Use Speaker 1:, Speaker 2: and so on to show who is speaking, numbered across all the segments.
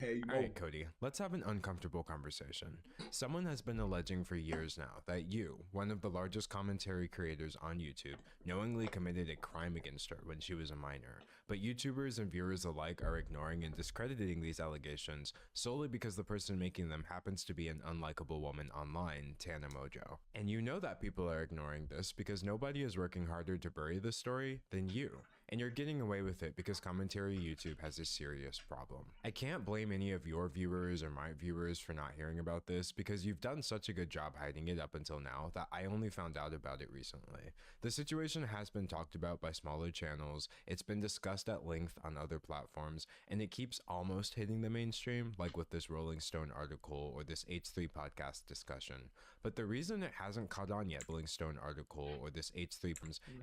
Speaker 1: Alright, Cody, let's have an uncomfortable conversation. Someone has been alleging for years now that you, one of the largest commentary creators on YouTube, knowingly committed a crime against her when she was a minor. But YouTubers and viewers alike are ignoring and discrediting these allegations solely because the person making them happens to be an unlikable woman online, Tana Mojo. And you know that people are ignoring this because nobody is working harder to bury this story than you. And you're getting away with it because commentary YouTube has a serious problem. I can't blame any of your viewers or my viewers for not hearing about this because you've done such a good job hiding it up until now that I only found out about it recently. The situation has been talked about by smaller channels, it's been discussed at length on other platforms, and it keeps almost hitting the mainstream, like with this Rolling Stone article or this H3 podcast discussion. But the reason it hasn't caught on yet, Rolling Stone article or this H3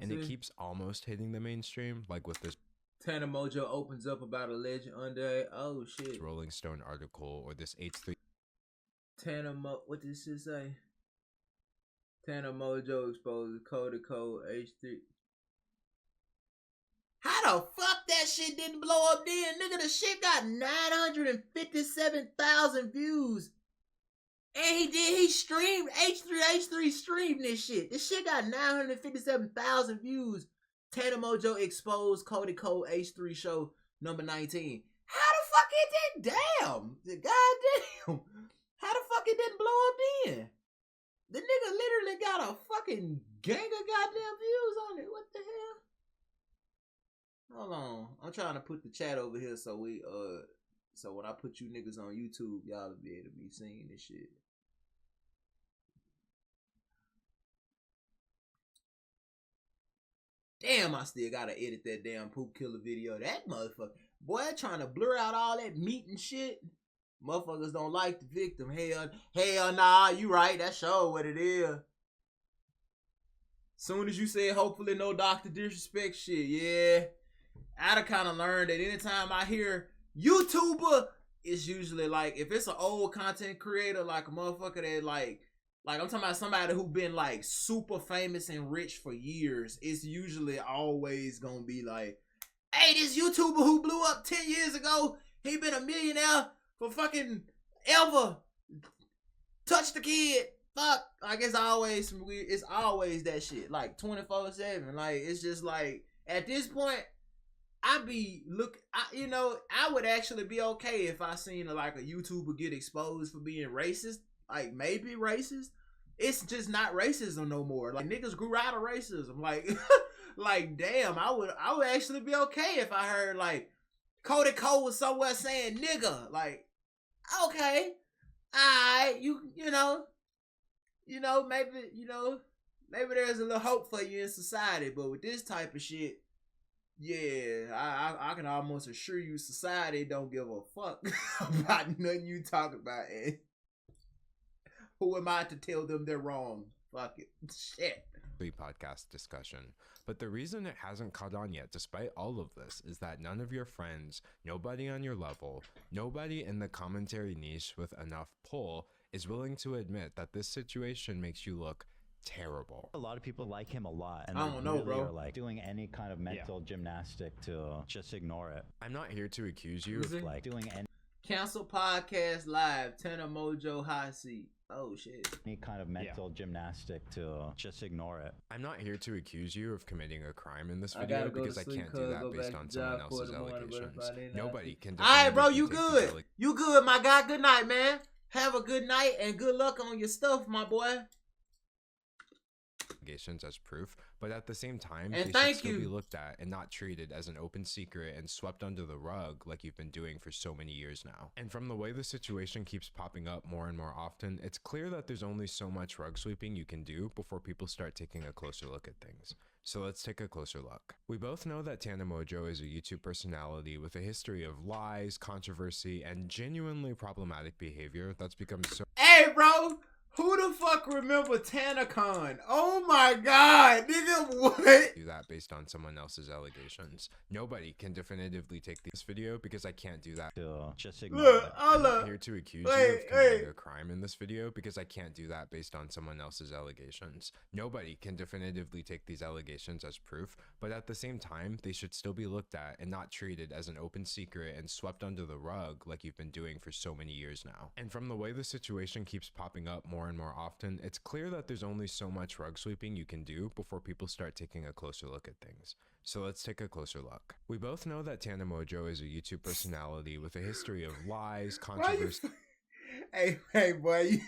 Speaker 1: and it keeps almost hitting the mainstream, like with this
Speaker 2: Tana Mojo opens up about alleged oh shit.
Speaker 1: Rolling Stone article or this H3
Speaker 2: what did this say? Tana Mojo exposes KODY CO H3. How the fuck that shit didn't blow up then? Nigga, the shit got 957,000 views. And he streamed, H3 streamed this shit. This shit got 957,000 views. Tana Mojo exposed KODY CO H3 show number 19. How the fuck it did? Damn. Goddamn. How the fuck it didn't blow up then? The nigga literally got a fucking gang of goddamn views on it. What the hell? Hold on. I'm trying to put the chat over here so so when I put you niggas on YouTube, y'all will be able to be seeing this shit. Damn, I still gotta edit that damn poop killer video. That motherfucker, boy, trying to blur out all that meat and shit. Motherfuckers don't like the victim. Hell nah, you right. That show what it is. Soon as you said hopefully no Dr. Disrespect shit, yeah. I done kind of learned that anytime I hear YouTuber, it's usually like, if it's an old content creator, like a motherfucker that like I'm talking about somebody who been like super famous and rich for years, it's usually always gonna be like, hey, this YouTuber who blew up 10 years ago, he been a millionaire for fucking ever. Touch the kid. Fuck. Like, it's always some weird, it's always that shit. Like 24/7. Like, it's just like, at this point, I would actually be okay if I seen like a YouTuber get exposed for being racist. Like, maybe racist. It's just not racism no more. Like, niggas grew out of racism. Like, like, damn, I would actually be okay if I heard like KODY CO was somewhere saying nigga. Like, okay, alright, maybe there's a little hope for you in society. But with this type of shit, yeah, I can almost assure you society don't give a fuck about nothing you talk about. And who am I to tell them they're wrong? Fuck it. Shit.
Speaker 1: Podcast discussion. But the reason it hasn't caught on yet, despite all of this, is that none of your friends, nobody on your level, nobody in the commentary niche with enough pull is willing to admit that this situation makes you look terrible.
Speaker 3: A lot of people like him a lot, and
Speaker 2: I don't know, bro.
Speaker 3: Are like doing any kind of mental gymnastic to just ignore it.
Speaker 1: I'm not here to accuse you of
Speaker 3: like doing any
Speaker 2: cancel podcast live. Tana Mojo high seat. Oh shit.
Speaker 3: Any kind of mental gymnastic to just ignore it.
Speaker 1: I'm not here to accuse you of committing a crime in this video because I can't do that based on someone else's allegations. Nobody can.
Speaker 2: Alright, bro, you good. You good, my guy. Good night, man. Have a good night and good luck on your stuff, my boy.
Speaker 1: As proof, but at the same time,
Speaker 2: and
Speaker 1: they should still be looked at and not treated as an open secret and swept under the rug like you've been doing for so many years now. And from the way the situation keeps popping up more and more often, it's clear that there's only so much rug sweeping you can do before people start taking a closer look at things. So let's take a closer look. We both know that Tana Mojo is a YouTube personality with a history of lies, controversy, and genuinely problematic behavior that's become so—
Speaker 2: Hey, bro! Who the fuck remember TanaCon? Oh my god, nigga, what?
Speaker 1: Do that based on someone else's allegations. Nobody can definitively take this video because I can't do that.
Speaker 3: To just ignore
Speaker 2: Look,
Speaker 3: it.
Speaker 1: I'm not here to accuse you of committing a crime in this video because I can't do that based on someone else's allegations. Nobody can definitively take these allegations as proof, but at the same time, they should still be looked at and not treated as an open secret and swept under the rug like you've been doing for so many years now. And from the way the situation keeps popping up more and more often, it's clear that there's only so much rug sweeping you can do before people start taking a closer look at things. So let's take a closer look. We both know that Tana Mojo is a YouTube personality with a history of lies, controversy.
Speaker 2: Hey, boy.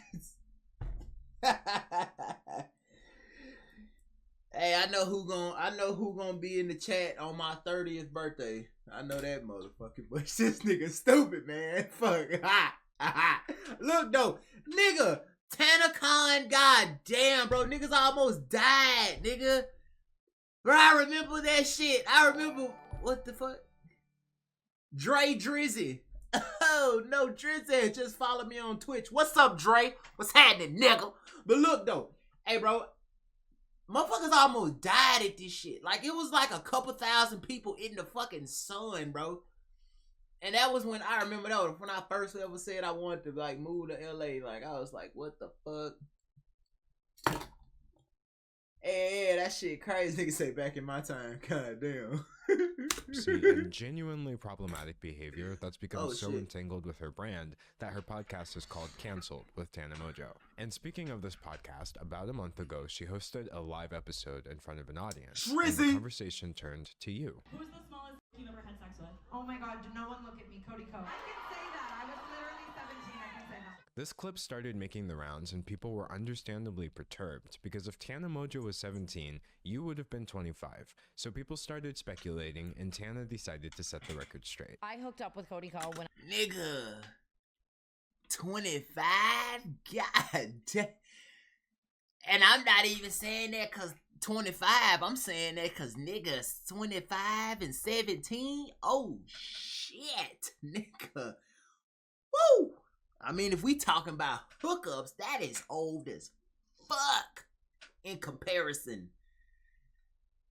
Speaker 2: Hey, I know who gonna be in the chat on my 30th birthday. I know that motherfucker, but this nigga stupid, man. Fuck. Look though, nigga, TanaCon, goddamn, bro, niggas almost died, nigga. Bro, I remember that shit. I remember what the fuck? Dre Drizzy. Oh no, Drizzy, just follow me on Twitch. What's up, Dre? What's happening, nigga? But look though, hey bro, motherfuckers almost died at this shit. Like it was like a couple thousand people in the fucking sun, bro. And that was when I remember that was when I first ever said I wanted to like move to LA. Like I was like, what the fuck? Hey, that shit crazy. Nigga say back in my time. God damn.
Speaker 1: and genuinely problematic behavior that's become so
Speaker 2: shit.
Speaker 1: entangled with her brand that her podcast is called Cancelled with Tana Mojo. And speaking of this podcast, about a month ago, she hosted a live episode in front of an audience. And the conversation turned to you.
Speaker 4: Who's the smallest you've ever had sex with? Oh my god, no one look at me. KODY CO. I can say that. I was literally 17. I can say that.
Speaker 1: This clip started making the rounds and people were understandably perturbed because if Tana Mojo was 17, you would have been 25. So people started speculating and Tana decided to set the record straight.
Speaker 5: I hooked up with KODY CO when
Speaker 2: Nigga. 25? God damn. And I'm not even saying that cause 25. I'm saying that cause niggas 25 and 17. Oh shit, nigga. Woo! I mean, if we talking about hookups, that is old as fuck in comparison.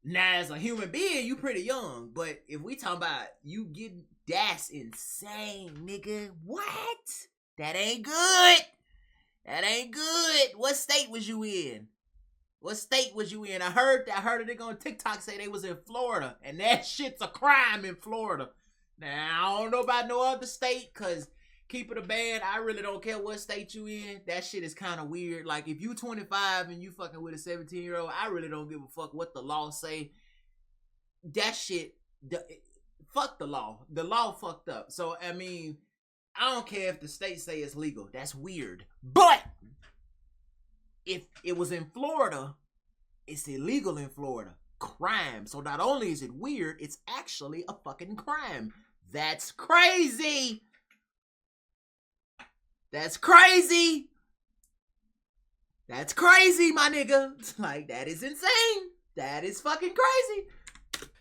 Speaker 2: Now, as a human being, you pretty young, but if we talking about you getting, that's insane, nigga. What? That ain't good. That ain't good. What state was you in? What state was you in? I heard a nigga on TikTok say they was in Florida, and that shit's a crime in Florida. Now, I don't know about no other state, cause keep it a band, I really don't care what state you in. That shit is kind of weird. Like, if you 25 and you fucking with a 17-year-old, I really don't give a fuck what the law say. That shit, fuck the law. The law fucked up. So, I mean, I don't care if the state say it's legal. That's weird. But if it was in Florida, it's illegal in Florida. Crime. So not only is it weird, it's actually a fucking crime. That's crazy. That's crazy. That's crazy, my nigga. Like, that is insane. That is fucking crazy.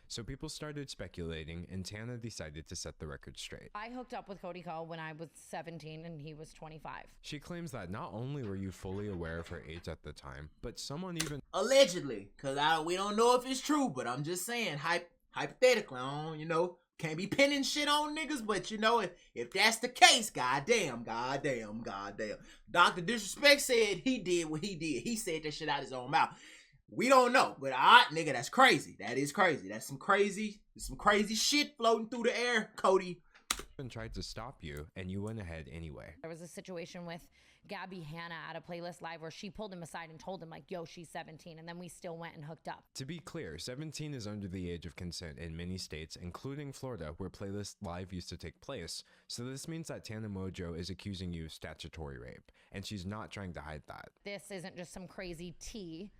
Speaker 1: So people started speculating, and Tana decided to set the record straight.
Speaker 5: I hooked up with KODY CO when I was 17 and he was 25.
Speaker 1: She claims that not only were you fully aware of her age at the time, but someone even
Speaker 2: allegedly, because we don't know if it's true, but I'm just saying, hypothetically, I don't, you know, can't be pinning shit on niggas, but you know, if that's the case, goddamn. Dr. Disrespect said he did what he did. He said that shit out his own mouth. We don't know, but nigga, that's crazy. That is crazy. There's some crazy shit floating through the air, KODY.
Speaker 1: And tried to stop you, and you went ahead anyway.
Speaker 5: There was a situation with Gabby Hanna at a playlist live where she pulled him aside and told him like, yo, she's 17, and then we still went and hooked up.
Speaker 1: To be clear, 17 is under the age of consent in many states, including Florida, where playlist live used to take place. So this means that Tana Mojo is accusing you of statutory rape, and she's not trying to hide that.
Speaker 5: This isn't just some crazy tea.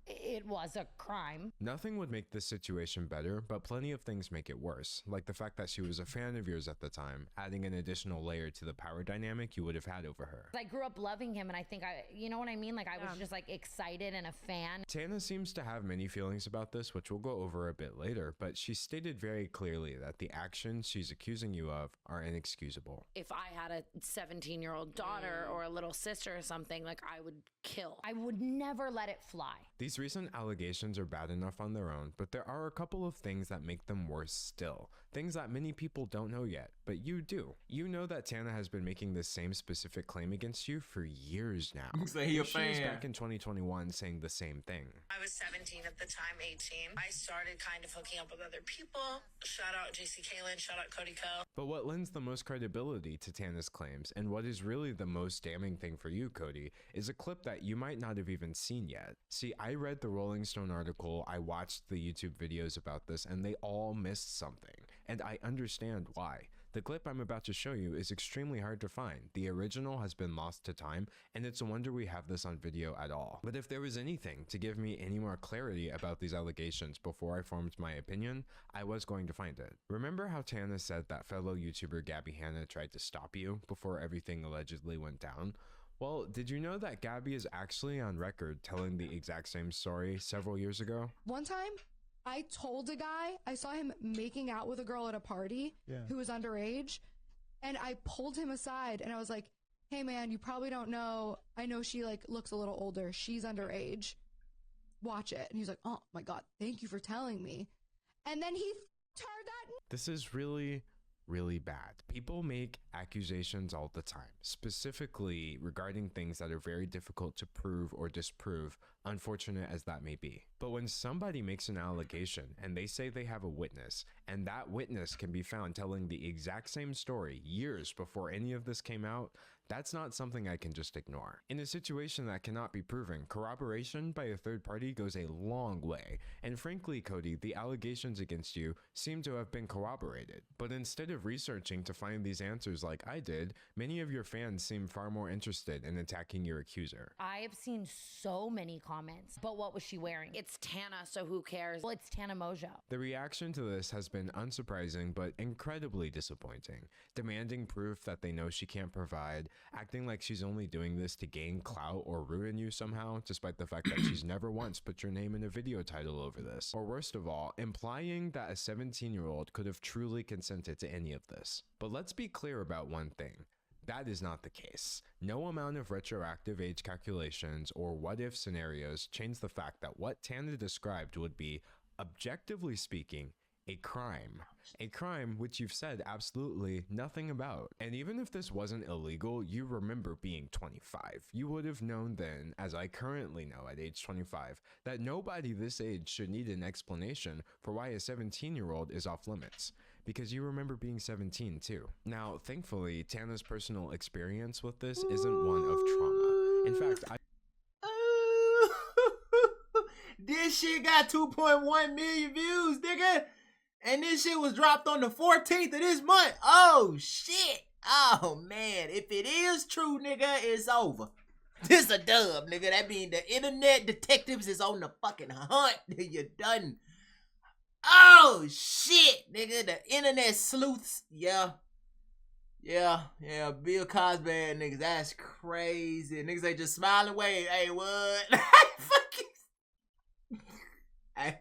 Speaker 5: it was a crime.
Speaker 1: Nothing would make this situation better, but plenty of things make it worse, like the fact that she was a fan of yours at the time, adding an additional layer to the power dynamic you would have had over her.
Speaker 5: I grew up loving him, and I think you know what I mean? Like, I was just like excited and a fan.
Speaker 1: Tana seems to have many feelings about this, which we'll go over a bit later, but she stated very clearly that the actions she's accusing you of are inexcusable.
Speaker 5: If I had a 17-year-old daughter or a little sister or something, like, I would kill. I would never let it fly.
Speaker 1: These recent allegations are bad enough on their own, but there are a couple of things that make them worse still. Things that many people don't know yet, but you do. You know that Tana has been making this same specific claim against you for years now.
Speaker 2: So he a
Speaker 1: She was
Speaker 2: fan.
Speaker 1: back in 2021 saying the same thing.
Speaker 6: I was 17 at the time, 18. I started kind of hooking up with other people. Shout out JC Kalen, shout out KODY CO.
Speaker 1: But what lends the most credibility to Tana's claims, and what is really the most damning thing for you, Cody, is a clip that you might not have even seen yet. See, I read the Rolling Stone article, I watched the YouTube videos about this, and they all missed something. And I understand why. The clip I'm about to show you is extremely hard to find. The original has been lost to time, and it's a wonder we have this on video at all. But if there was anything to give me any more clarity about these allegations before I formed my opinion, I was going to find it. Remember how Tana said that fellow YouTuber Gabby Hanna tried to stop you before everything allegedly went down? Well, did you know that Gabby is actually on record telling the exact same story several years ago?
Speaker 7: One time, I told a guy, I saw him making out with a girl at a party who was underage, and I pulled him aside and I was like, hey man, you probably don't know, I know she like looks a little older, she's underage, watch it. And he's like, oh my God, thank you for telling me. And then he turned that.
Speaker 1: This is really bad. People make accusations all the time, specifically regarding things that are very difficult to prove or disprove, unfortunate as that may be. But when somebody makes an allegation and they say they have a witness, and that witness can be found telling the exact same story years before any of this came out, that's not something I can just ignore. In a situation that cannot be proven, corroboration by a third party goes a long way. And frankly, Cody, the allegations against you seem to have been corroborated. But instead of researching to find these answers like I did, many of your fans seem far more interested in attacking your accuser.
Speaker 5: I have seen so many comments, but what was she wearing? It's Tana, so who cares? Well, it's Tana Mojo.
Speaker 1: The reaction to this has been unsurprising but incredibly disappointing, demanding proof that they know she can't provide, acting like she's only doing this to gain clout or ruin you somehow, despite the fact that she's never once put your name in a video title over this. Or worst of all, implying that a 17-year-old could have truly consented to any of this. But let's be clear about one thing. That is not the case. No amount of retroactive age calculations or what-if scenarios change the fact that what Tana described would be, objectively speaking, a crime. A crime which you've said absolutely nothing about. And even if this wasn't illegal, you remember being 25. You would have known then, as I currently know at age 25, that nobody this age should need an explanation for why a 17-year-old is off limits. Because you remember being 17 too. Now, thankfully, Tana's personal experience with this isn't one of trauma. In fact,
Speaker 2: this shit got 2.1 million views, nigga. And this shit was dropped on the 14th of this month. Oh, shit. Oh, man. If it is true, nigga, it's over. This a dub, nigga. That mean the internet detectives is on the fucking hunt. You done. Oh, shit, nigga. The internet sleuths. Yeah. Bill Cosby niggas. That's crazy. Niggas ain't just smiling away. Hey, what? Fucking. Hey.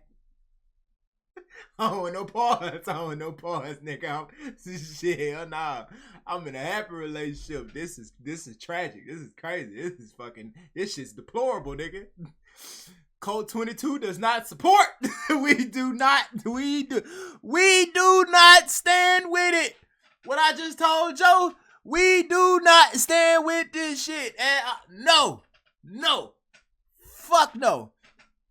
Speaker 2: I don't want no pause, nigga. Shit, nah. I'm in a happy relationship. This is tragic. This is crazy. This shit's deplorable, nigga. Code 22 does not support. We do not stand with it. What I just told Joe, we do not stand with this shit. And no. Fuck no.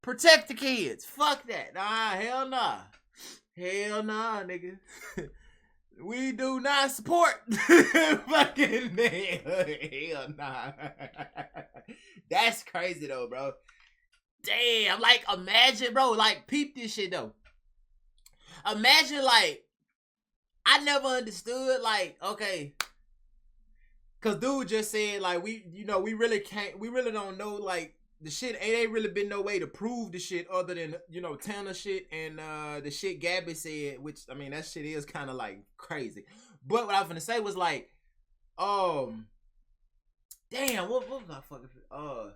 Speaker 2: Protect the kids. Fuck that. Nah, hell nah. Hell nah, nigga. We do not support fucking hell nah. That's crazy though, bro. Damn, like imagine, bro, like peep this shit though. Imagine like I never understood like, okay, cause dude just said like we really don't know like the shit ain't really been no way to prove the shit other than, you know, Tanner shit and the shit Gabby said, which, I mean, that shit is kind of like crazy. But what I was gonna say was like, damn, what was my fucking, oh,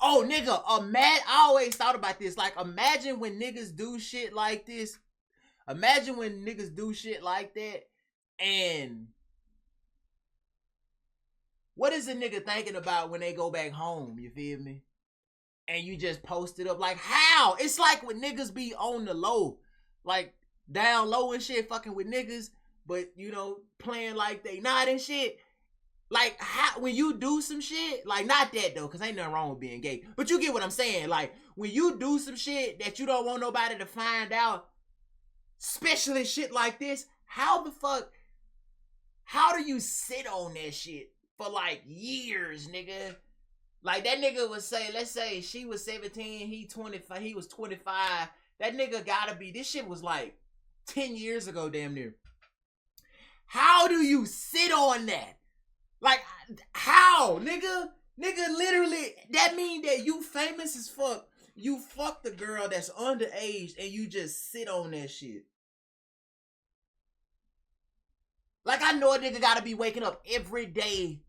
Speaker 2: nigga, I always thought about this. Like, imagine when niggas do shit like this. Imagine when niggas do shit like that. And what is a nigga thinking about when they go back home? You feel me? And you just post it up. Like, how? It's like when niggas be on the low. Like, down low and shit, fucking with niggas. But, you know, playing like they not and shit. Like, how, when you do some shit, like, not that though, because ain't nothing wrong with being gay. But you get what I'm saying. Like, when you do some shit that you don't want nobody to find out, especially shit like this, how the fuck, how do you sit on that shit for like years, nigga? Like, that nigga would say, let's say she was 17, he 25, he was 25. That nigga gotta be, this shit was like 10 years ago, damn near. How do you sit on that? Like, how, nigga? Nigga, literally, that mean that you famous as fuck. You fuck the girl that's underage and you just sit on that shit. Like, I know a nigga gotta be waking up every day,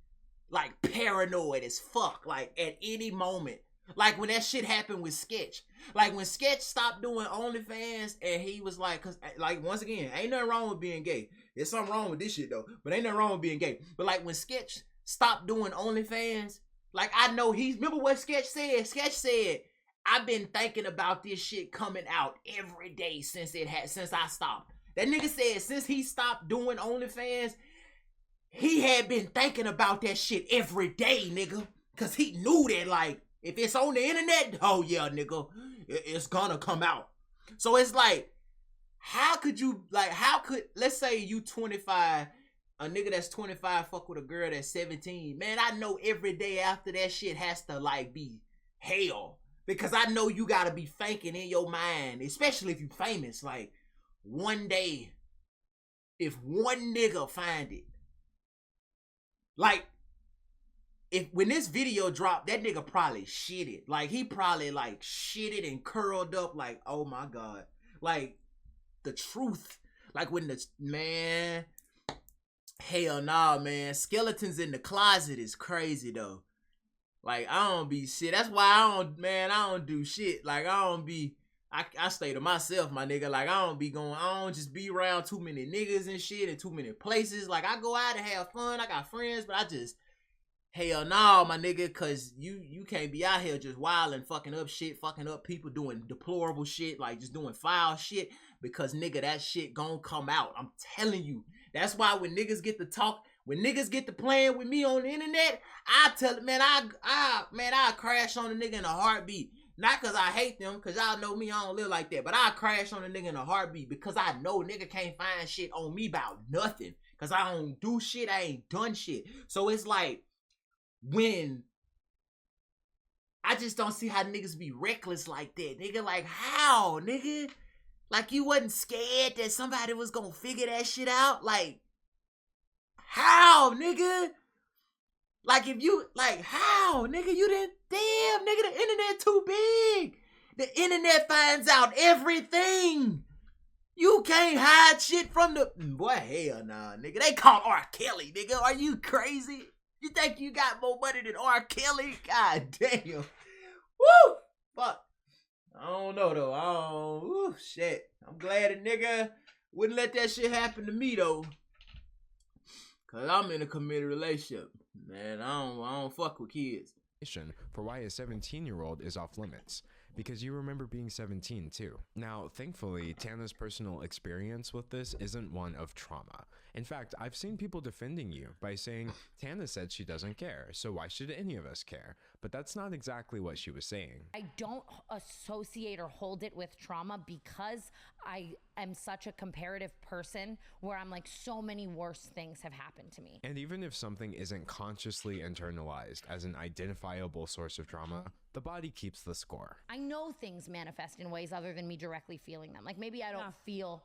Speaker 2: like, paranoid as fuck, like, at any moment. Like, when that shit happened with Sketch. Like, when Sketch stopped doing OnlyFans and he was like, cause, like, once again, ain't nothing wrong with being gay. There's something wrong with this shit, though. But ain't nothing wrong with being gay. But, like, when Sketch stopped doing OnlyFans, like, I know remember what Sketch said? Sketch said, I've been thinking about this shit coming out every day since I stopped. That nigga said since he stopped doing OnlyFans, he had been thinking about that shit every day, nigga. Cause he knew that, like, if it's on the internet, oh yeah, nigga, it's gonna come out. So it's like, let's say you 25, a nigga that's 25 fuck with a girl that's 17. Man, I know every day after that shit has to, like, be hell. Because I know you gotta be thinking in your mind, especially if you famous, like, one day, if one nigga find it, like, when this video dropped, that nigga probably shitted. Like, he probably, like, shitted and curled up, like, oh my God. Like, the truth. Like, when man, hell nah, man. Skeletons in the closet is crazy, though. Like, I don't be shit. That's why I don't do shit. Like, I stay to myself, my nigga. Like, I don't just be around too many niggas and shit and too many places. Like, I go out and have fun. I got friends, but I just, hell no, my nigga, cause you can't be out here just wilding, fucking up shit, fucking up people, doing deplorable shit, like just doing foul shit, because nigga, that shit gon' come out. I'm telling you. That's why when niggas get to talk, when niggas get to playing with me on the internet, I tell it, man, I crash on a nigga in a heartbeat. Not cause I hate them, cause y'all know me, I don't live like that, but I crash on a nigga in a heartbeat because I know nigga can't find shit on me about nothing. Cause I don't do shit, I ain't done shit. So it's like, when I just don't see how niggas be reckless like that. Nigga, like, how, nigga? Like, you wasn't scared that somebody was gonna figure that shit out? Like, how, nigga? Like, if you, like, how, nigga? You didn't, damn, nigga, the internet too big. The internet finds out everything. You can't hide shit from the, boy, hell nah, nigga. They call R. Kelly, nigga. Are you crazy? You think you got more money than R. Kelly? God damn. Woo! Fuck. I don't know, though. Woo, shit. I'm glad a nigga wouldn't let that shit happen to me, though. Cause I'm in a committed relationship. Man, I don't fuck with kids.
Speaker 1: For why a 17-year-old is off limits, because you remember being 17 too. Now, thankfully, Tana's personal experience with this isn't one of trauma. In fact, I've seen people defending you by saying, Tana said she doesn't care, so why should any of us care? But that's not exactly what she was saying.
Speaker 5: I don't associate or hold it with trauma because I am such a comparative person where I'm like, so many worse things have happened to me.
Speaker 1: And even if something isn't consciously internalized as an identifiable source of trauma, the body keeps the score.
Speaker 5: I know things manifest in ways other than me directly feeling them. Like, maybe I don't feel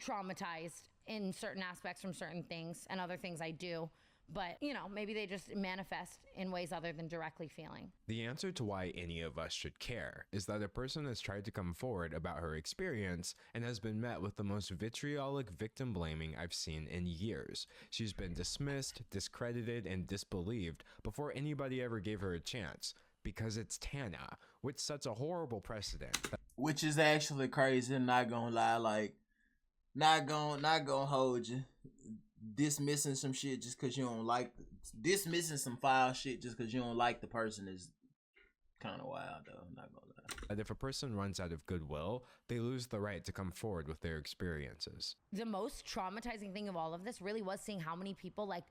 Speaker 5: traumatized in certain aspects from certain things, and other things I do. But, you know, maybe they just manifest in ways other than directly feeling.
Speaker 1: The answer to why any of us should care is that a person has tried to come forward about her experience and has been met with the most vitriolic victim blaming I've seen in years. She's been dismissed, discredited, and disbelieved before anybody ever gave her a chance. Because it's Tana, which sets a horrible precedent.
Speaker 2: Which is actually crazy, not gonna lie, like, not gonna hold you. Dismissing some shit just because you don't like, dismissing some foul shit just because you don't like the person is kind of wild, though. I'm not gonna lie.
Speaker 1: And if a person runs out of goodwill, they lose the right to come forward with their experiences.
Speaker 5: The most traumatizing thing of all of this really was seeing how many people like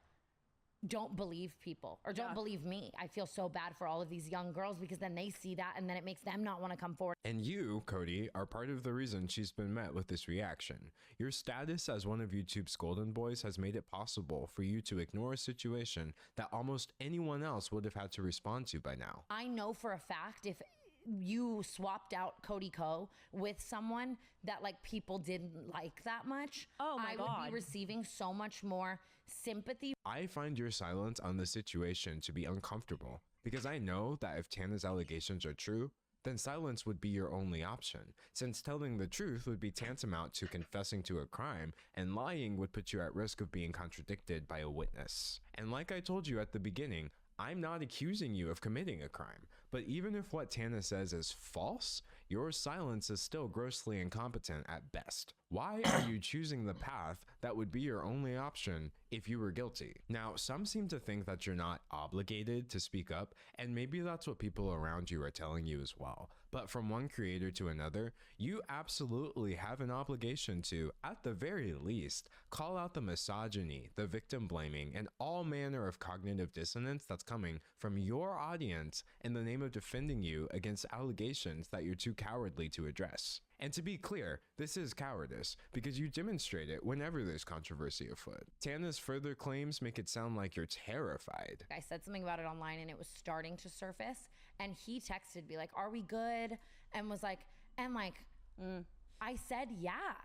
Speaker 5: don't believe people or don't believe me. I feel so bad for all of these young girls because then they see that and then it makes them not want to come forward.
Speaker 1: And you, Kody, are part of the reason she's been met with this reaction. Your status as one of YouTube's golden boys has made it possible for you to ignore a situation that almost anyone else would have had to respond to by now.
Speaker 5: I know for a fact if you swapped out KODY CO with someone that like people didn't like that much, I would be receiving so much more sympathy.
Speaker 1: I find your silence on the situation to be uncomfortable because I know that if Tana's allegations are true, then silence would be your only option, since telling the truth would be tantamount to confessing to a crime, and lying would put you at risk of being contradicted by a witness. And like I told you at the beginning, I'm not accusing you of committing a crime, but even if what Tana says is false, your silence is still grossly incompetent at best. Why are you choosing the path that would be your only option if you were guilty? Now, some seem to think that you're not obligated to speak up, and maybe that's what people around you are telling you as well. But from one creator to another, you absolutely have an obligation to, at the very least, call out the misogyny, the victim blaming, and all manner of cognitive dissonance that's coming from your audience in the name of defending you against allegations that you're too cowardly to address. And to be clear, this is cowardice, because you demonstrate it whenever there's controversy afoot. Tana's further claims make it sound like you're terrified.
Speaker 5: I said something about it online and it was starting to surface, and he texted me like, are we good? And was like, I said, yeah.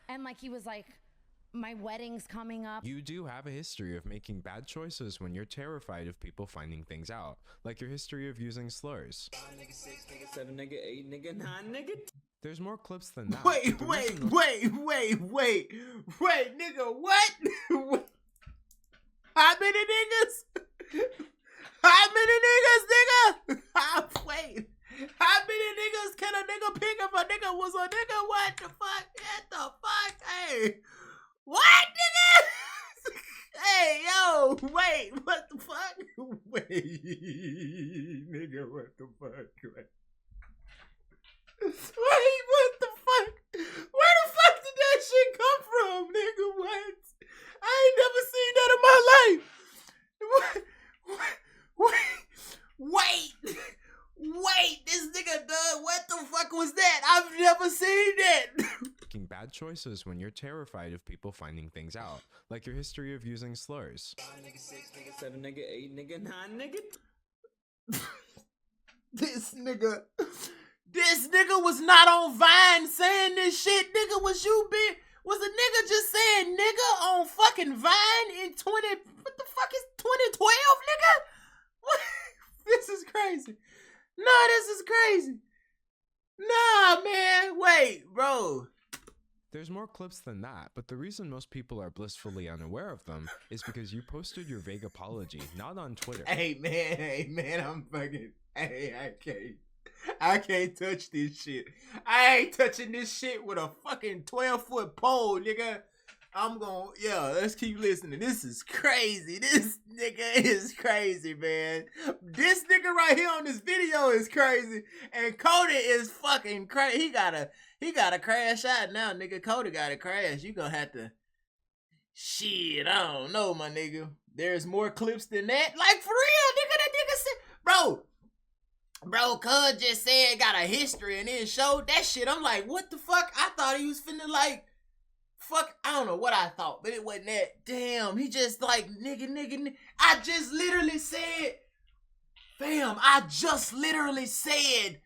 Speaker 5: And like, he was like, my wedding's coming up.
Speaker 1: You do have a history of making bad choices when you're terrified of people finding things out, like your history of using slurs.
Speaker 8: 5 nigga, 6 nigga, 7 nigga, 8 nigga, 9 nigga.
Speaker 1: There's more clips than that.
Speaker 2: Wait, nigga, what? How many niggas? How many niggas, nigga? Wait, how many niggas can a nigga pick if a nigga was a nigga? What the fuck? What the fuck? Hey, what, nigga? Hey, yo, wait, what the fuck? Wait, nigga, what the fuck? Wait, what the fuck? Where the fuck did that shit come from, nigga? What? I ain't never seen that in my life. Wait, this nigga done. What the fuck was that? I've never seen that.
Speaker 1: Making bad choices when you're terrified of people finding things out, like your history of using slurs.
Speaker 8: 5 nigga, 6 nigga, 7 nigga, 8 nigga, 9 nigga.
Speaker 2: This nigga was not on Vine saying this shit. Nigga, was a nigga just saying nigga on fucking Vine in what the fuck is 2012, nigga? What? This is crazy. Nah, this is crazy. Nah, man. Wait, bro.
Speaker 1: There's more clips than that, but the reason most people are blissfully unaware of them is because you posted your vague apology, not on Twitter.
Speaker 2: Hey, man, I'm fucking, I can't touch this shit. I ain't touching this shit with a fucking 12-foot pole, nigga. Let's keep listening. This is crazy. This nigga is crazy, man. This nigga right here on this video is crazy. And KODY is fucking crazy. He gotta crash out now, nigga. KODY gotta crash. You gonna have to, shit, I don't know, my nigga. There's more clips than that. Like, for real, nigga, that nigga said, Bro, cuz just said got a history and then showed that shit. I'm like, what the fuck? I thought he was finna like, fuck, I don't know what I thought, but it wasn't that. Damn, he just like, nigga. I just literally said, fam, I just literally said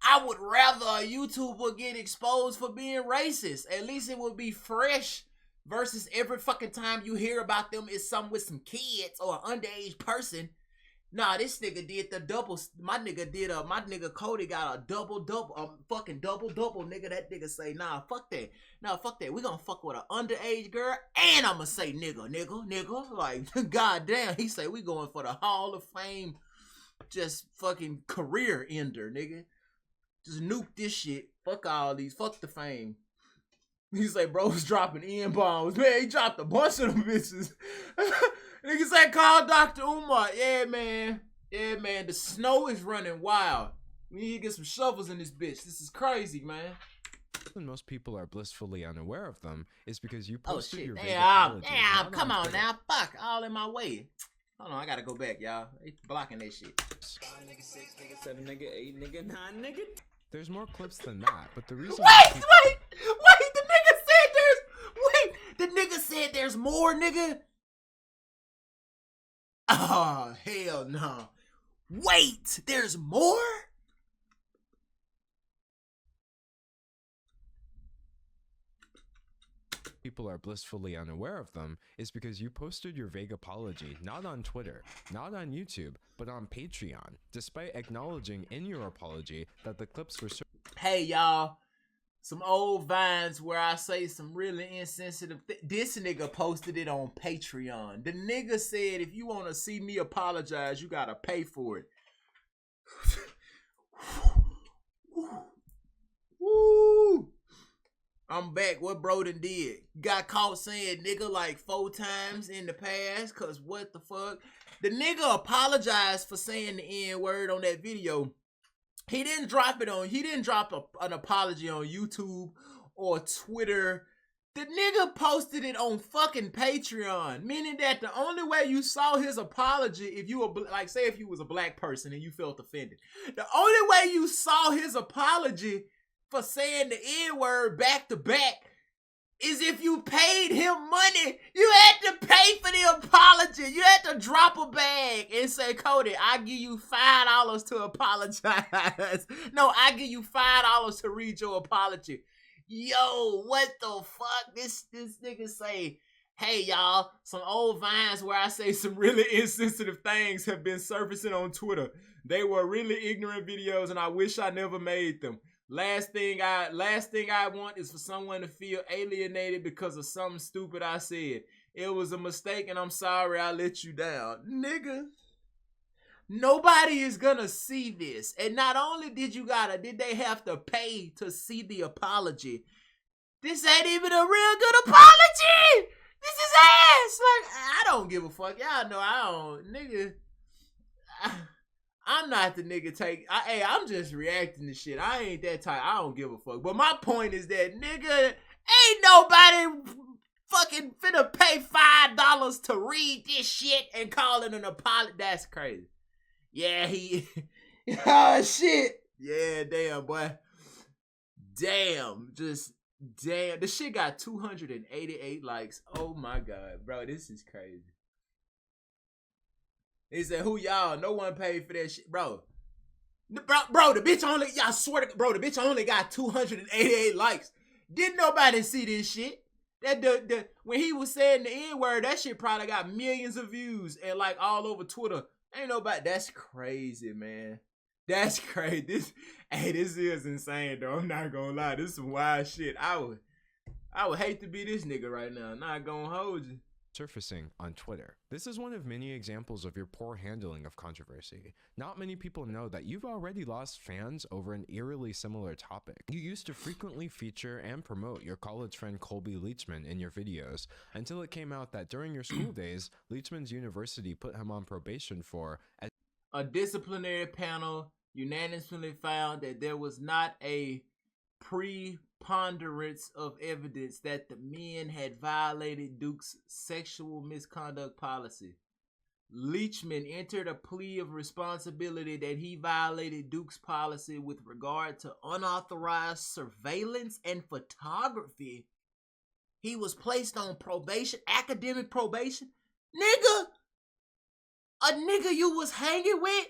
Speaker 2: I would rather a YouTuber get exposed for being racist. At least it would be fresh versus every fucking time you hear about them is something with some kids or an underage person. Nah, this nigga did the double. My nigga Cody got a fucking double, nigga. That nigga say, nah, fuck that. Nah, fuck that. We gonna fuck with an underage girl, and I'ma say nigga. Like, goddamn, he say we going for the Hall of Fame, just fucking career ender, nigga. Just nuke this shit. Fuck all these. Fuck the fame. He say, bro's dropping N-bombs. Man, he dropped a bunch of them bitches. Nigga say, call Dr. Umar. Yeah, man. The snow is running wild. We need to get some shovels in this bitch. This is crazy, man.
Speaker 1: When most people are blissfully unaware of them is because you posted your vague
Speaker 2: Damn,
Speaker 1: apology.
Speaker 2: come on now. Fuck, all in my way. Hold on, I gotta go back, y'all. They blocking that shit.
Speaker 8: 5 nigga, 6 nigga, 7 nigga, 8 nigga, 9 nigga.
Speaker 1: There's more clips than that, but the reason
Speaker 2: Wait! The nigga said there's more, nigga. Oh, hell no. Wait, there's more?
Speaker 1: people are blissfully unaware of them is because you posted your vague apology not on Twitter, not on YouTube, but on Patreon, despite acknowledging in your apology that the clips were...
Speaker 2: Hey, y'all. Some old vines where I say some really insensitive this nigga posted it on Patreon. The nigga said, if you want to see me apologize, you gotta pay for it. Woo! I'm back. What Broden did. Got caught saying nigga like 4 times in the past. Cause what the fuck? The nigga apologized for saying the N-word on that video. He didn't drop it on, he didn't drop an apology on YouTube or Twitter. The nigga posted it on fucking Patreon, meaning that the only way you saw his apology, if you were, like, say if you was a black person and you felt offended, the only way you saw his apology for saying the N-word back to back is if you paid him money. You had to pay for the apology. You had to drop a bag and say, Cody, I give you $5 to apologize. No, I give you $5 to read your apology. Yo, what the fuck? This nigga say, hey y'all, some old vines where I say some really insensitive things have been surfacing on Twitter. They were really ignorant videos and I wish I never made them. Last thing I want is for someone to feel alienated because of something stupid I said. It was a mistake and I'm sorry I let you down. Nigga, nobody is gonna see this. And not only did they have to pay to see the apology, this ain't even a real good apology. This is ass. Like, I don't give a fuck. Y'all know I don't, nigga. I'm not the nigga hey, I'm just reacting to shit. I ain't that type. I don't give a fuck. But my point is that, nigga, ain't nobody fucking finna pay $5 to read this shit and call it an apology. That's crazy. Yeah, oh, shit. Yeah, damn, boy. Damn. Just, damn. The shit got 288 likes. Oh, my God. Bro, this is crazy. He said, who y'all? No one paid for that shit. Bro, the bitch only, y'all swear to, bro, the bitch only got 288 likes. Didn't nobody see this shit. When he was saying the N-word, that shit probably got millions of views and like all over Twitter. Ain't nobody, that's crazy, man. That's crazy. This is insane, though. I'm not gonna lie. This is some wild shit. I would hate to be this nigga right now. Not gonna hold you.
Speaker 1: Surfacing on Twitter. This is one of many examples of your poor handling of controversy. Not many people know that you've already lost fans over an eerily similar topic. You used to frequently feature and promote your college friend Colby Leachman in your videos until it came out that during your school days, Leachman's university put him on probation for
Speaker 2: a disciplinary panel unanimously found that there was not a preponderance of evidence that the men had violated Duke's sexual misconduct policy. Leachman entered a plea of responsibility that he violated Duke's policy with regard to unauthorized surveillance and photography. He was placed on probation, academic probation. Nigga, a nigga you was hanging with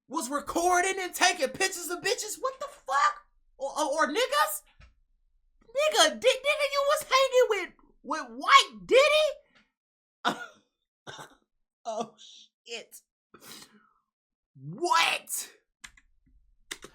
Speaker 2: was recording and taking pictures of bitches? What the fuck? Or niggas? Nigga, you was hanging with White Diddy? Oh shit. What?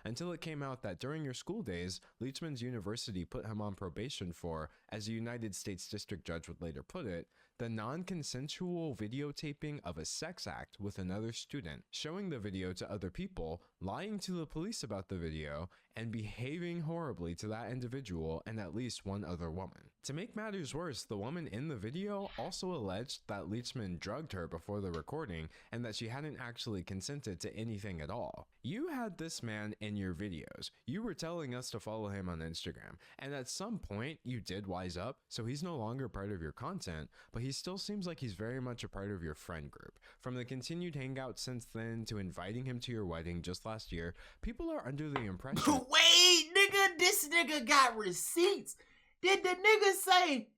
Speaker 1: Until it came out that during your school days, Leachman's university put him on probation for, as a United States District Judge would later put it, the non-consensual videotaping of a sex act with another student, showing the video to other people, lying to the police about the video, and behaving horribly to that individual and at least one other woman. To make matters worse, the woman in the video also alleged that Leachman drugged her before the recording and that she hadn't actually consented to anything at all. You had this man in your videos. You were telling us to follow him on Instagram, and at some point you did wise up, so he's no longer part of your content, but he still seems like he's very much a part of your friend group. From the continued hangout since then to inviting him to your wedding just last year, people are under the impression—
Speaker 2: Wait, nigga, this nigga got receipts. Did the nigga say,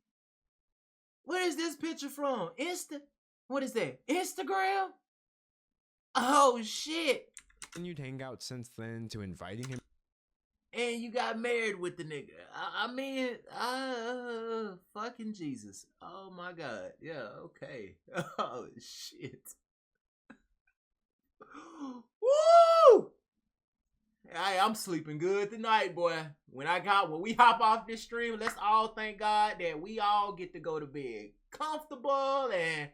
Speaker 2: where is this picture from? What is that? Instagram? Oh shit.
Speaker 1: continued hangout since then to inviting him—
Speaker 2: And you got married with the nigga. I mean, fucking Jesus. Oh my God. Yeah, okay. Oh shit. Woo! Hey, I'm sleeping good tonight, boy. When we hop off this stream, let's all thank God that we all get to go to bed comfortable and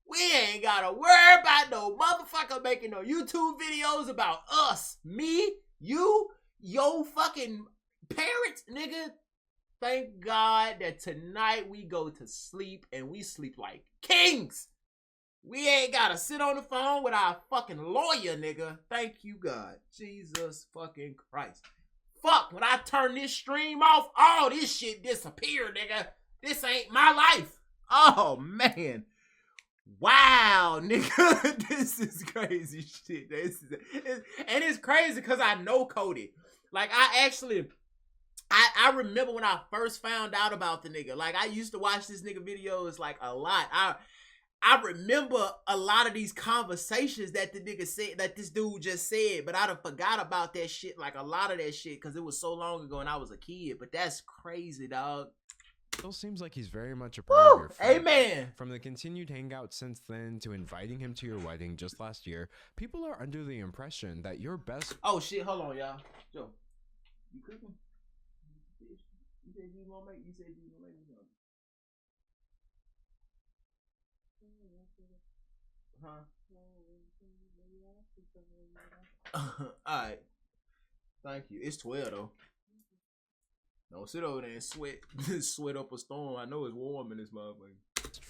Speaker 2: we ain't gotta worry about no motherfucker making no YouTube videos about us, me, you, yo fucking parents, nigga. Thank God that tonight we go to sleep and we sleep like kings. We ain't gotta sit on the phone with our fucking lawyer, nigga. Thank you, God. Jesus fucking Christ. Fuck, when I turn this stream off, all this shit disappear, nigga. This ain't my life. Oh, man. Wow, nigga. This is crazy shit. And it's crazy because I know KODY. Like, I remember when I first found out about the nigga. Like, I used to watch this nigga videos, like, a lot. I remember a lot of these conversations that the nigga said, that this dude just said, but I done forgot about that shit, like a lot of that shit, because it was so long ago and I was a kid. But that's crazy, dog.
Speaker 1: Still seems like he's very much a part of your friend.
Speaker 2: Amen.
Speaker 1: From the continued hangout since then to inviting him to your wedding just last year, people are under the impression that your best—
Speaker 2: Oh shit, hold on, y'all. Joe, you cooking? You said you gonna make me something. Huh? Alright. Thank you. It's 12 though. Don't sit over there and sweat up a storm. I know it's warm in this motherfucker.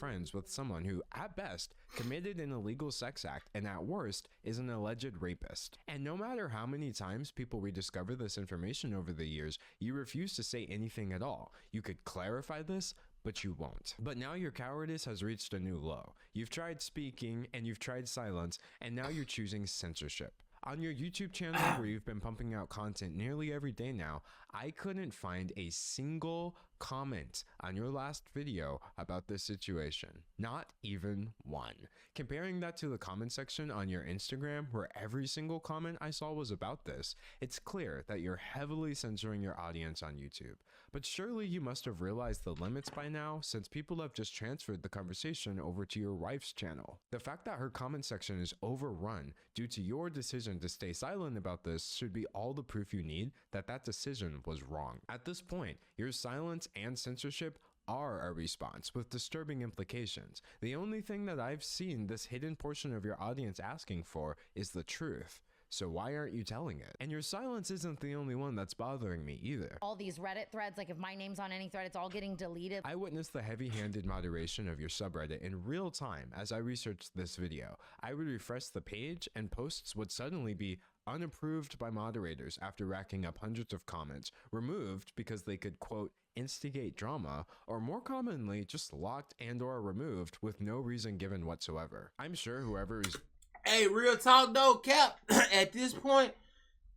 Speaker 1: friends with someone who, at best, committed an illegal sex act and at worst is an alleged rapist. And no matter how many times people rediscover this information over the years, you refuse to say anything at all. You could clarify this, but you won't. But now your cowardice has reached a new low. You've tried speaking and you've tried silence, and now you're choosing censorship. On your YouTube channel, where you've been pumping out content nearly every day now, I couldn't find a single comment on your last video about this situation. Not even one. Comparing that to the comment section on your Instagram, where every single comment I saw was about this, it's clear that you're heavily censoring your audience on YouTube. But surely you must have realized the limits by now, since people have just transferred the conversation over to your wife's channel. The fact that her comment section is overrun due to your decision to stay silent about this should be all the proof you need that that decision was wrong. At this point, your silence and censorship are a response with disturbing implications. The only thing that I've seen this hidden portion of your audience asking for is the truth. So why aren't you telling it? And your silence isn't the only one that's bothering me either.
Speaker 5: All these Reddit threads, like if my name's on any thread, it's all getting deleted.
Speaker 1: I witnessed the heavy-handed moderation of your subreddit in real time as I researched this video. I would refresh the page and posts would suddenly be unapproved by moderators after racking up hundreds of comments, removed because they could, quote, instigate drama, or more commonly, just locked and or removed with no reason given whatsoever. I'm sure whoever is—
Speaker 2: Hey, real talk though, Cap, at this point,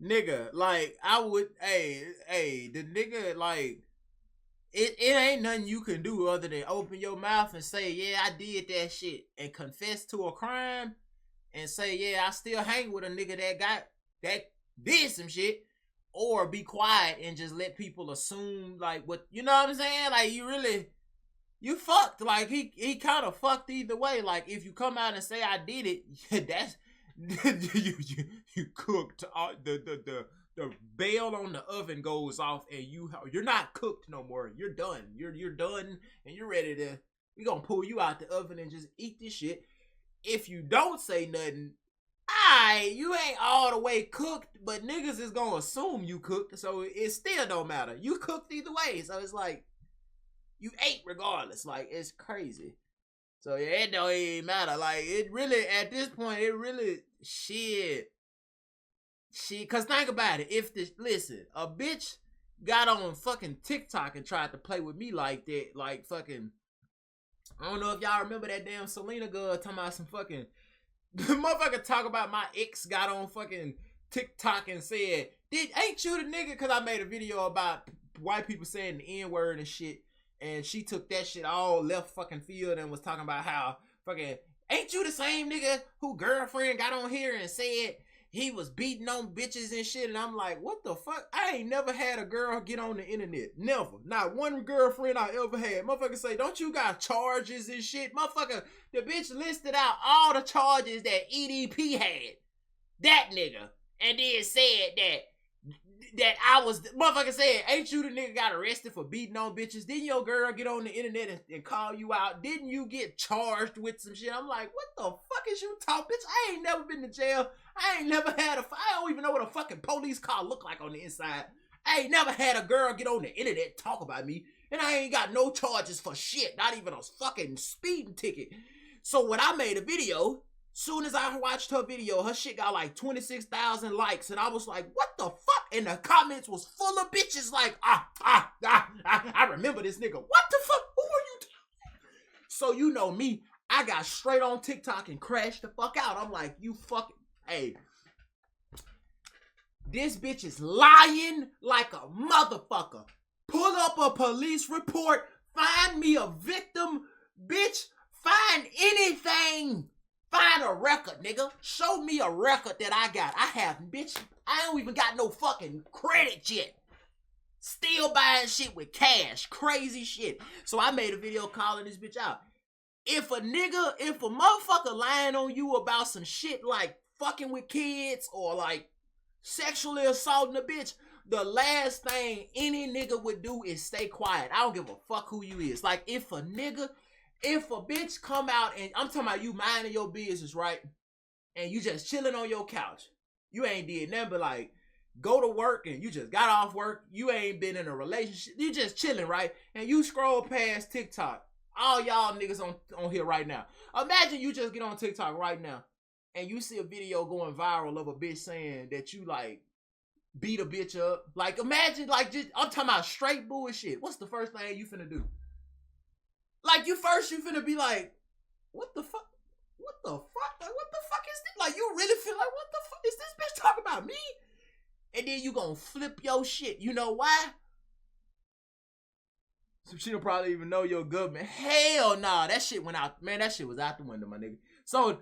Speaker 2: nigga, like, I would, the nigga, like, it ain't nothing you can do other than open your mouth and say, yeah, I did that shit, and confess to a crime, and say, yeah, I still hang with a nigga that did some shit, or be quiet and just let people assume like what, you know what I'm saying? Like you fucked. Like he kind of fucked either way. Like if you come out and say I did it, that's you cooked. The bell on the oven goes off and you're not cooked no more. You're done. You're done and you're ready to. We gonna pull you out the oven and just eat this shit. If you don't say nothing, you ain't all the way cooked, but niggas is gonna assume you cooked, so it still don't matter. You cooked either way, so it's like you ate regardless. Like it's crazy. So yeah, it don't even matter. Like it really at this point, it really shit. Cause think about it. If listen, a bitch got on fucking TikTok and tried to play with me like that, like fucking. I don't know if y'all remember that damn Selena girl talking about some fucking motherfucker talk about my ex got on fucking TikTok and said, ain't you the nigga? Cause I made a video about white people saying the N-word and shit. And she took that shit all left fucking field and was talking about how fucking, ain't you the same nigga who girlfriend got on here and said he was beating on bitches and shit? And I'm like, what the fuck? I ain't never had a girl get on the internet. Never. Not one girlfriend I ever had. Motherfucker say, don't you got charges and shit? Motherfucker, the bitch listed out all the charges that EDP had. That nigga. And then said that I was, motherfucker said, ain't you the nigga got arrested for beating on bitches? Didn't your girl get on the internet and call you out? Didn't you get charged with some shit? I'm like, what the fuck is you talking, bitch? I ain't never been to jail. I ain't never had I don't even know what a fucking police car look like on the inside. I ain't never had a girl get on the internet talk about me. And I ain't got no charges for shit. Not even a fucking speeding ticket. So when I made a video, soon as I watched her video, her shit got like 26,000 likes. And I was like, what the fuck? And the comments was full of bitches like, I remember this nigga. What the fuck? Who are you? So you know me, I got straight on TikTok and crashed the fuck out. I'm like, you fucking, hey, this bitch is lying like a motherfucker. Pull up a police report. Find me a victim. Bitch, find anything. Find a record, nigga. Show me a record that I got. I have, bitch. I don't even got no fucking credit yet. Still buying shit with cash. Crazy shit. So I made a video calling this bitch out. If a motherfucker lying on you about some shit like fucking with kids or like sexually assaulting a bitch, the last thing any nigga would do is stay quiet. I don't give a fuck who you is. Like if a bitch come out and I'm talking about you minding your business, right? And you just chilling on your couch. You ain't did nothing but like go to work and you just got off work. You ain't been in a relationship. You just chilling, right? And you scroll past TikTok. All y'all niggas on here right now. Imagine you just get on TikTok right now and you see a video going viral of a bitch saying that you like beat a bitch up. Like imagine like just, I'm talking about straight bullshit. What's the first thing you finna do? Like you finna be like, what the fuck? What the fuck? Like what the fuck is this? Like you really feel like what the fuck is this bitch talking about me? And then you gonna flip your shit. You know why? So she don't probably even know your government. Hell nah, that shit went out. Man, that shit was out the window, my nigga. So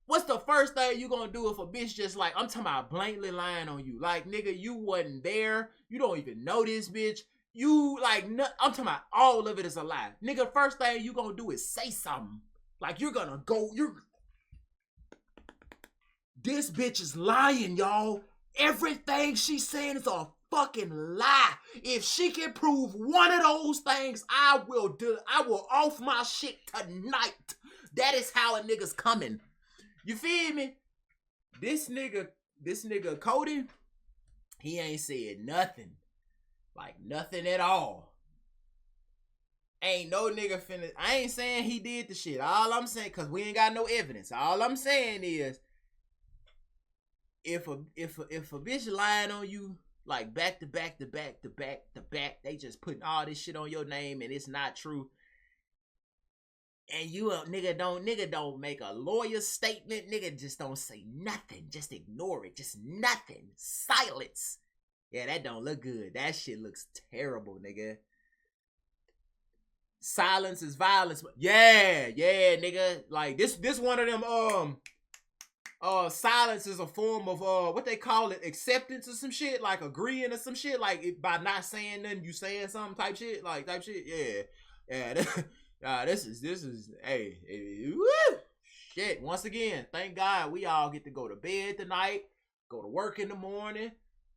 Speaker 2: what's the first thing you gonna do if a bitch just like, I'm talking about blatantly lying on you? Like, nigga, you wasn't there. You don't even know this bitch. You like, I'm talking about all of it is a lie. Nigga, first thing you gonna do is say something. Like you're gonna go, this bitch is lying, y'all. Everything she's saying is a fucking lie. If she can prove one of those things, I will off my shit tonight. That is how a nigga's coming. You feel me? This nigga KODY, he ain't said nothing. Like nothing at all. Ain't no nigga finna, I ain't saying he did the shit. All I'm saying, cause we ain't got no evidence. All I'm saying is, if a bitch lying on you, like back to back, they just putting all this shit on your name and it's not true. And you a nigga don't make a lawyer statement, nigga just don't say nothing. Just ignore it. Just nothing. Silence. Yeah, that don't look good. That shit looks terrible, nigga. Silence is violence. Yeah, nigga. Like this one of them silence is a form of what they call it, acceptance or some shit, like agreeing or some shit, like by not saying nothing, you saying something type shit, yeah. This is hey, woo, shit. Once again, thank God we all get to go to bed tonight, go to work in the morning.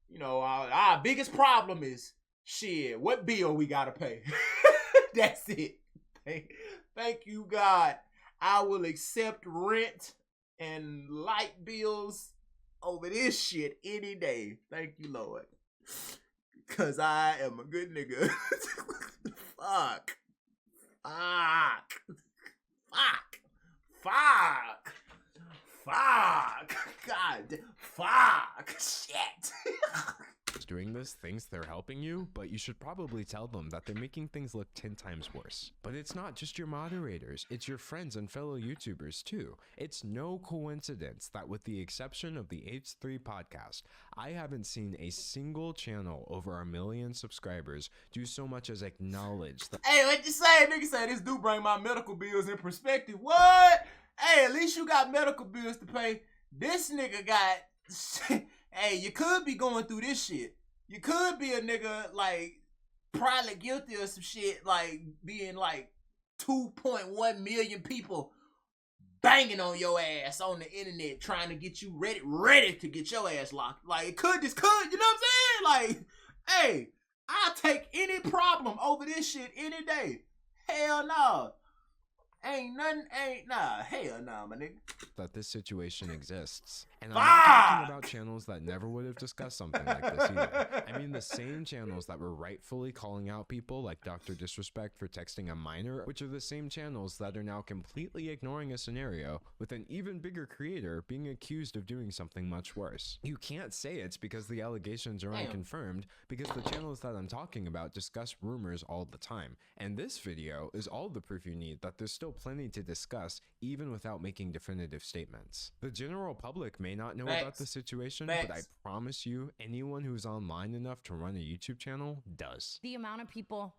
Speaker 2: You know, our biggest problem is shit. What bill we gotta pay? That's it. Thank you, God. I will accept rent and light bills over this shit any day. Thank you, Lord. Cause I am a good nigga. Fuck. God. Fuck. Shit.
Speaker 1: Doing this thinks they're helping you, but you should probably tell them that they're making things look 10 times worse. But it's not just your moderators, it's your friends and fellow YouTubers too. It's no coincidence that with the exception of the H3 podcast, I haven't seen a single channel over 1 million subscribers do so much as acknowledge that.
Speaker 2: Hey, what you say? Nigga say this do bring my medical bills in perspective. What? Hey, at least you got medical bills to pay. This nigga got... Hey, you could be going through this shit. You could be a nigga, like, probably guilty of some shit, like, being, like, 2.1 million people banging on your ass on the internet trying to get you ready to get your ass locked. Like, you know what I'm saying? Like, hey, I'll take any problem over this shit any day. Hell no. Hell no, my nigga.
Speaker 1: That this situation exists. And I'm not talking about channels that never would have discussed something like this either. I mean the same channels that were rightfully calling out people like Dr. Disrespect for texting a minor, which are the same channels that are now completely ignoring a scenario with an even bigger creator being accused of doing something much worse. You can't say it's because the allegations are unconfirmed, because the channels that I'm talking about discuss rumors all the time. And this video is all the proof you need that there's still plenty to discuss even without making definitive statements. The general public may not know about the situation, but I promise you, anyone who's online enough to run a YouTube channel does.
Speaker 5: The amount of people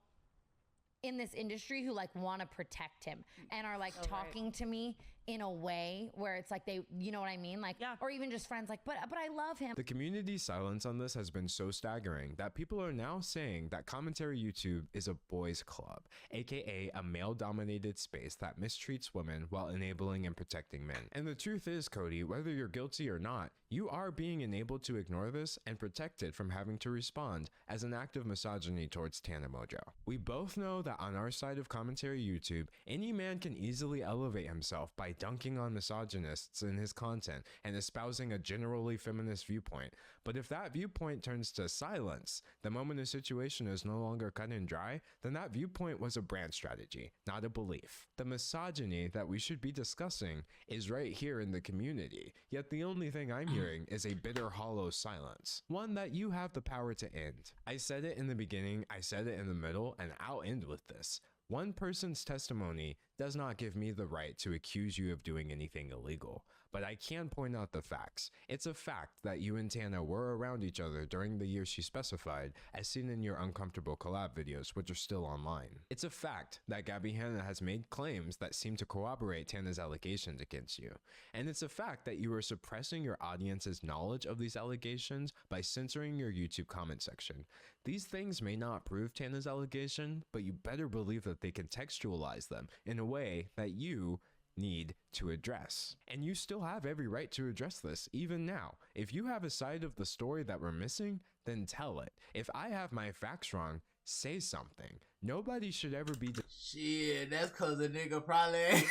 Speaker 5: in this industry who like want to protect him and are like talking to me in a way where it's like they, you know what I mean? Like, or even just friends like, but I love him.
Speaker 1: The community's silence on this has been so staggering that people are now saying that commentary YouTube is a boys club, aka a male-dominated space that mistreats women while enabling and protecting men. And the truth is, Cody, whether you're guilty or not, you are being enabled to ignore this and protected from having to respond as an act of misogyny towards Tana Mojo. We both know that on our side of commentary YouTube, any man can easily elevate himself by dunking on misogynists in his content and espousing a generally feminist viewpoint. But if that viewpoint turns to silence, the moment a situation is no longer cut and dry, then that viewpoint was a brand strategy, not a belief. The misogyny that we should be discussing is right here in the community, yet the only thing I'm hearing is a bitter, hollow silence, one that you have the power to end. I said it in the beginning, I said it in the middle, and I'll end with this. One person's testimony does not give me the right to accuse you of doing anything illegal, but I can point out the facts. It's a fact that you and Tana were around each other during the year she specified, as seen in your uncomfortable collab videos, which are still online. It's a fact that Gabby Hanna has made claims that seem to corroborate Tana's allegations against you. And it's a fact that you are suppressing your audience's knowledge of these allegations by censoring your YouTube comment section. These things may not prove Tana's allegation, but you better believe that they contextualize them in a way that you need to address. And you still have every right to address this, even now. If you have a side of the story that we're missing, then tell it. If I have my facts wrong, say something. Nobody should ever be
Speaker 2: shit, that's cause a nigga probably shit,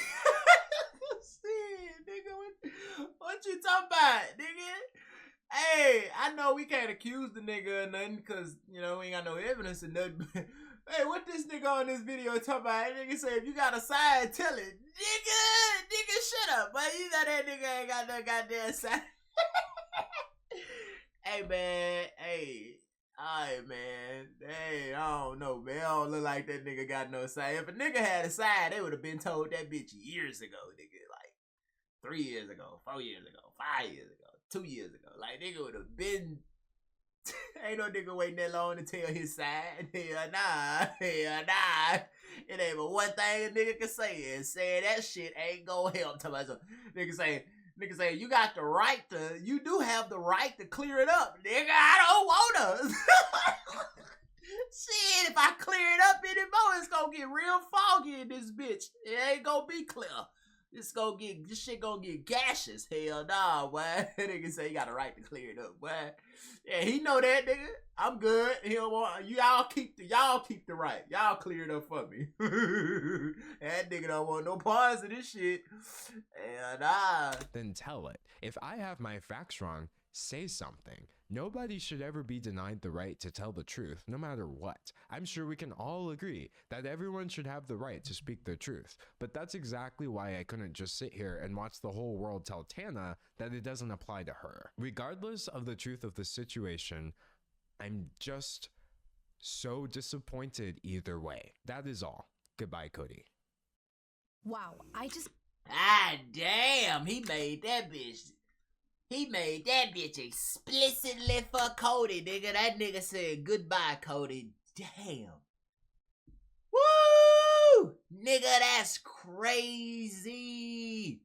Speaker 2: nigga, what you talking about, nigga? Hey, I know we can't accuse the nigga or nothing cause, you know, we ain't got no evidence or nothing. Hey, what this nigga on this video talking about? That nigga say, if you got a side, tell it. Nigga, shut up, but you know that nigga ain't got no goddamn side. Hey, man, hey. Alright, man. Hey, I don't know, man. I don't look like that nigga got no side. If a nigga had a side, they would have been told that bitch years ago, nigga. Like, 3 years ago, 4 years ago, 5 years ago, 2 years ago. Like, nigga would have been... Ain't no nigga waiting that long to tell his side. Hell nah. It ain't but one thing a nigga can say, and saying that shit ain't gonna help. Nigga say, Nigga say, you got the right to, you do have the right to clear it up. Nigga, I don't want us. Shit, if I clear it up anymore, it's gonna get real foggy in this bitch. It ain't gonna be clear. This shit gonna get gaseous. Hell nah, boy. Nigga say you got a right to clear it up, boy. Yeah, he know that, nigga. I'm good. He don't want y'all keep the right. Y'all clear it up for me. That nigga don't want no parts of this shit. Hell nah.
Speaker 1: Then tell it. If I have my facts wrong, say something. Nobody should ever be denied the right to tell the truth, no matter what. I'm sure we can all agree that everyone should have the right to speak their truth, but that's exactly why I couldn't just sit here and watch the whole world tell Tana that it doesn't apply to her. Regardless of the truth of the situation, I'm just so disappointed either way. That is all. Goodbye, Kody.
Speaker 5: Wow,
Speaker 2: Ah, damn, he made that bitch. He made that bitch explicitly for Kody, nigga. That nigga said goodbye, Kody. Damn. Woo! Nigga, that's crazy.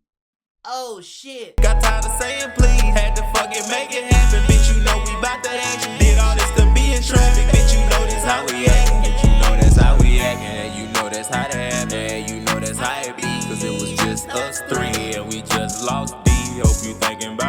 Speaker 2: Oh, shit.
Speaker 9: Got tired of saying please. Had to fucking make it happen. Bitch, you know we bout that action. Did all this to be in traffic. Bitch, you know this how we actin'. Bitch, you know that's how we actin'. And you know that's how that happen. And you know that's how it be. Cause it was just us three and we just lost D. Hope you thinking about